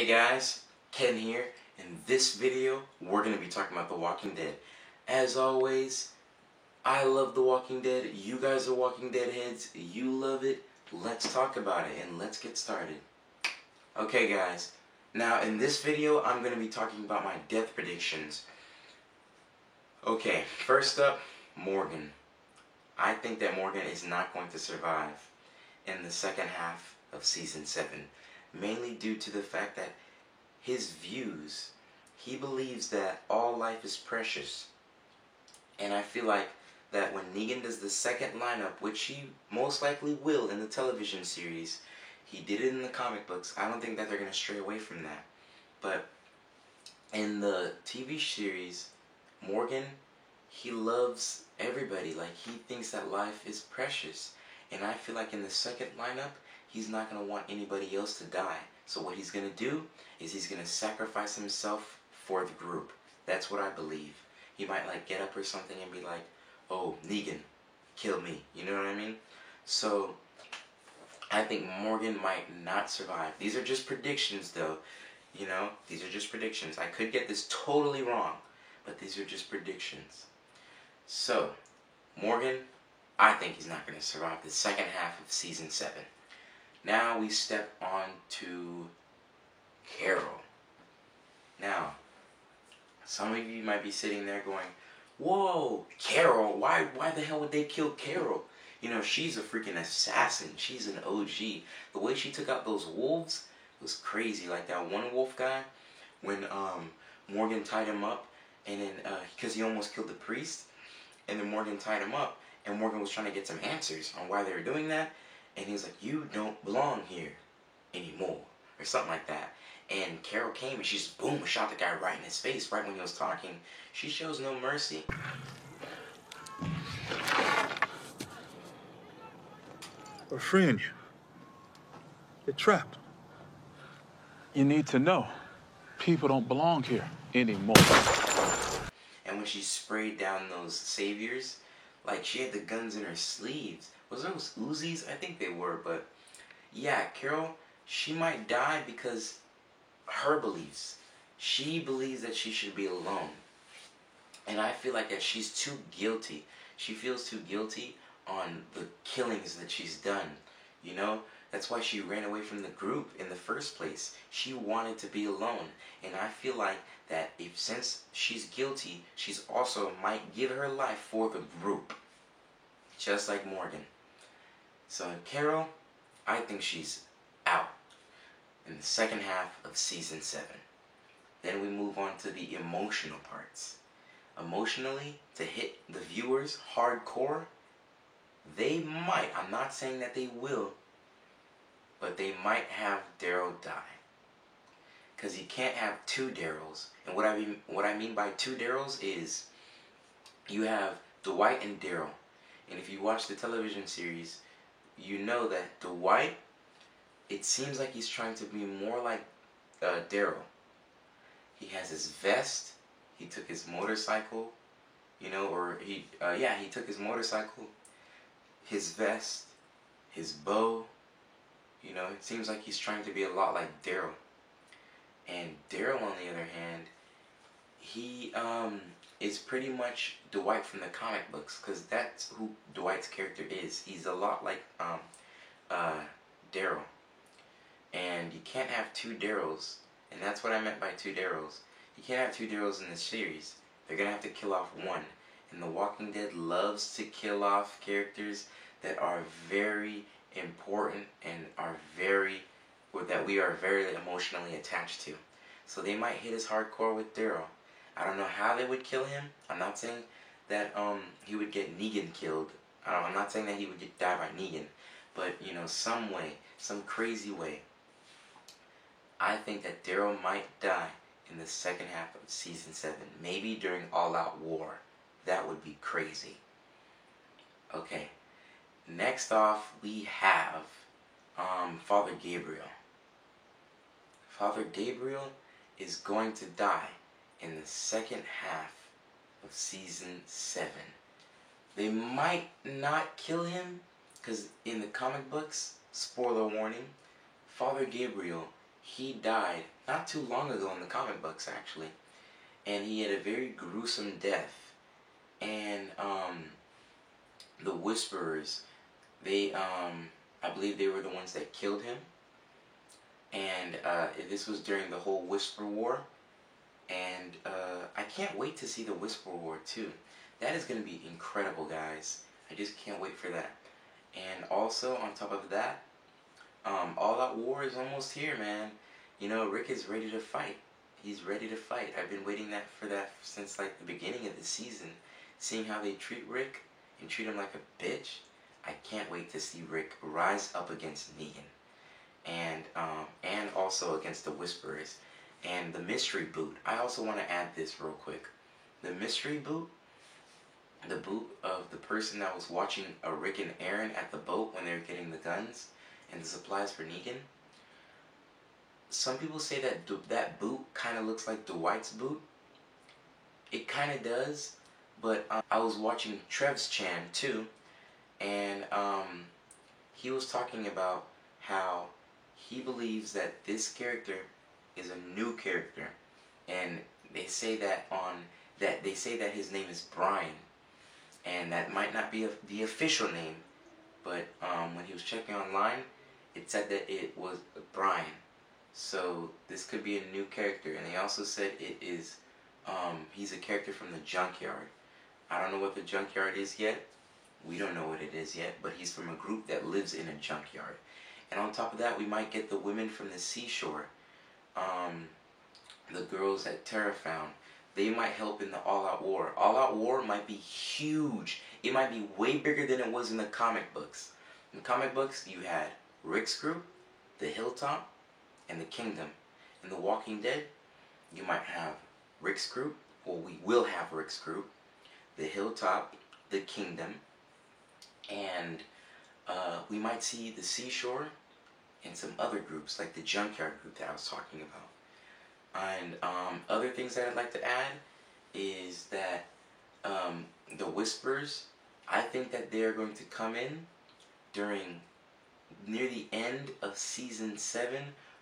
Hey guys, Ken here. In this video, we're going to be talking about The Walking Dead. As always, I love The Walking Dead. You guys are Walking Dead heads. You love it. Let's talk about it and let's get started. Okay guys, now in this video, I'm going to be talking about my death predictions. Okay, first up, Morgan. I think that Morgan is not going to survive in the second half of Season 7. Mainly due to the fact that his views, he believes that all life is precious. And I feel like that when Negan does the second lineup, which he most likely will in the television series, he did it in the comic books, I don't think that they're going to stray away from that. But in the TV series, Morgan, he loves everybody. Like, he thinks that life is precious. And I feel like in the second lineup, he's not going to want anybody else to die. So what he's going to do is he's going to sacrifice himself for the group. That's what I believe. He might like get up or something and be like, oh, Negan, kill me. You know what I mean? So I think Morgan might not survive. These are just predictions though. You know, these are just predictions. I could get this totally wrong, but these are just predictions. So, Morgan, I think he's not going to survive the second half of Season 7. Now we step on to Carol. Now, some of you might be sitting there going, whoa, Carol, why the hell would they kill Carol? You know, she's a freaking assassin. She's an OG. The way she took out those wolves was crazy. Like that one wolf guy, when Morgan tied him up, and then, because he almost killed the priest, and then Morgan tied him up, and Morgan was trying to get some answers on why they were doing that. And he was like, you don't belong here anymore, or something like that. And Carol came and she just, boom, shot the guy right in his face right when he was talking. She shows no mercy. We're freeing you. You're trapped. You need to know, people don't belong here anymore. And when she sprayed down those saviors, like she had the guns in her sleeves. Was those Uzis? I think they were, but yeah, Carol, she might die because her beliefs. She believes that she should be alone. And I feel like that she's too guilty. She feels too guilty on the killings that she's done. You know? That's why she ran away from the group in the first place. She wanted to be alone. And I feel like that since she's guilty, she's also might give her life for the group. Just like Morgan. So Carol, I think she's out in the second half of Season 7. Then we move on to the emotional parts. Emotionally, to hit the viewers hardcore, they might, I'm not saying that they will, but they might have Daryl die. Because you can't have two Daryls. And what I mean by two Daryls is you have Dwight and Daryl. And if you watch the television series, you know that Dwight, it seems like he's trying to be more like Daryl. He has his vest, he took his motorcycle, you know, or he took his motorcycle, his vest, his bow, you know, it seems like he's trying to be a lot like Daryl. And Daryl, on the other hand, he is pretty much Dwight from the comic books, because that's who Dwight's character is. He's a lot like Daryl. And you can't have two Daryls, and that's what I meant by two Daryls. You can't have two Daryls in this series. They're going to have to kill off one. And The Walking Dead loves to kill off characters that are very important and that we are very emotionally attached to. So they might hit us hardcore with Daryl. I don't know how they would kill him. I'm not saying that he would get Negan killed. I'm not saying that he would die by Negan. But, you know, some way, some crazy way. I think that Daryl might die in the second half of Season 7. Maybe during All Out War. That would be crazy. Okay. Next off, we have Father Gabriel. Father Gabriel is going to die in the second half of Season 7. They might not kill him, because in the comic books, spoiler warning, Father Gabriel he died not too long ago in the comic books, actually. And he had a very gruesome death. And the Whisperers, they, I believe they were the ones that killed him. And this was during the whole Whisper War. And I can't wait to see the Whisper War too. That is going to be incredible, guys. I just can't wait for that. And also, on top of that, All Out War is almost here, man. You know, Rick is ready to fight. He's ready to fight. I've been waiting for that since like the beginning of the season. Seeing how they treat Rick and treat him like a bitch. I can't wait to see Rick rise up against Negan. And also against the Whisperers. And the mystery boot. I also want to add this real quick. The mystery boot, the boot of the person that was watching Rick and Aaron at the boat when they were getting the guns and the supplies for Negan. Some people say that that boot kind of looks like Dwight's boot. It kind of does, but I was watching Trev's Chan too, and he was talking about how he believes that this character is a new character, and they say that his name is Brian, and that might not be the official name, but when he was checking online, it said that it was Brian. So this could be a new character, and they also said it is he's a character from the Junkyard. I don't know what the Junkyard is yet. We don't know what it is yet, but he's from a group that lives in a junkyard. And on top of that, we might get the women from the seashore. The girls that Tara found. They might help in the All Out War. All Out War might be huge. It might be way bigger than it was in the comic books. In the comic books, you had Rick's group, the Hilltop, and the Kingdom. In The Walking Dead, you might have Rick's group, or we will have Rick's group, the Hilltop, the Kingdom, and we might see the Seashore and some other groups like the Junkyard group that I was talking about. And other things that I'd like to add is that the Whispers, I think that they're going to come in near the end of season 7.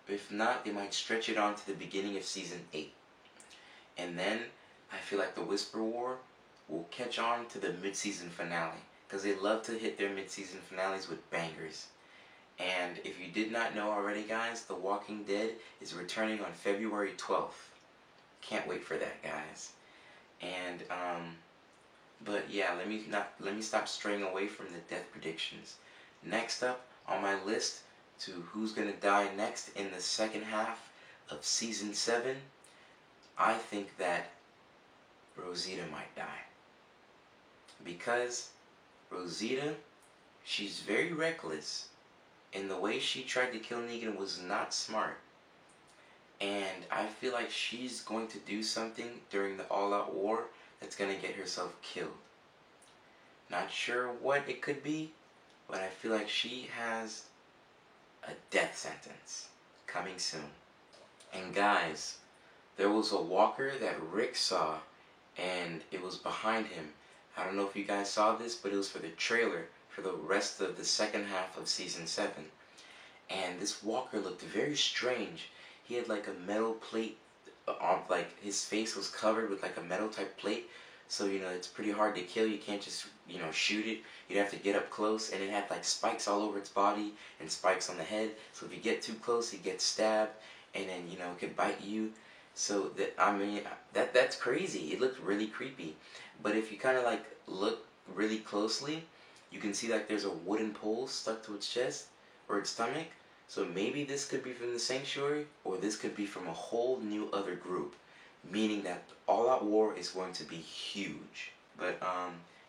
If not, they might stretch it on to the beginning of season 8. And then I feel like the Whisper War will catch on to the mid-season finale, because they love to hit their mid-season finales with bangers. And if you did not know already, guys, The Walking Dead is returning on February 12th. Can't wait for that, guys. And but yeah, let me stop straying away from the death predictions. Next up on my list to who's gonna die next in the second half of season 7, I think that Rosita might die. Because Rosita, she's very reckless. And the way she tried to kill Negan was not smart. And I feel like she's going to do something during the All Out War that's going to get herself killed. Not sure what it could be, but I feel like she has a death sentence coming soon. And guys, there was a walker that Rick saw, and it was behind him. I don't know if you guys saw this, but it was for the trailer for the rest of the second half of season 7. And this walker looked very strange. He had like a metal plate on, like his face was covered with like a metal type plate. So, you know, it's pretty hard to kill. You can't just, you know, shoot it. You'd have to get up close. And it had like spikes all over its body and spikes on the head. So if you get too close, you get stabbed. And then, you know, it could bite you. So, I mean, that's crazy. It looked really creepy. But if you kind of like look really closely, you can see like there's a wooden pole stuck to its chest or its stomach. So maybe this could be from the Sanctuary, or this could be from a whole new other group. Meaning that All Out War is going to be huge. But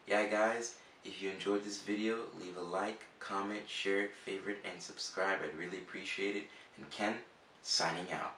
yeah guys, if you enjoyed this video, leave a like, comment, share it, favorite, and subscribe. I'd really appreciate it. And Ken, signing out.